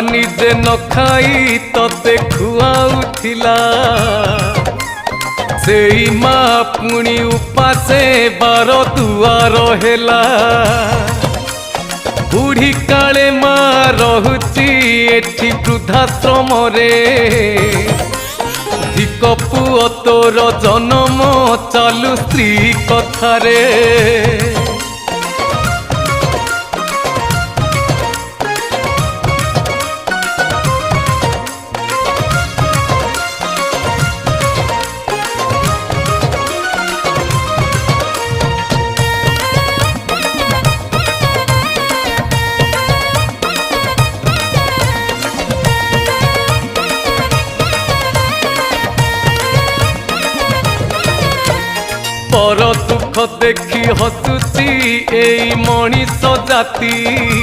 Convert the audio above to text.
ନିଜେ ନ ଖାଇ ତତେ ଖୁଆଉଥିଲା ସେଇ ମା ପୁଣି ଉପାସେ ବାର ଦୁଆର ହେଲା ବୁଢ଼ୀ କାଳେ ମା ରହୁଛି ଏଠି ବୃଦ୍ଧାଶ୍ରମରେ ଧିକ ପୁଅ ତୋର ଜନମ ଚାଲୁ ସ୍ତ୍ରୀ କଥାରେ पर दुख देखी हसुची एई मनीष जाति।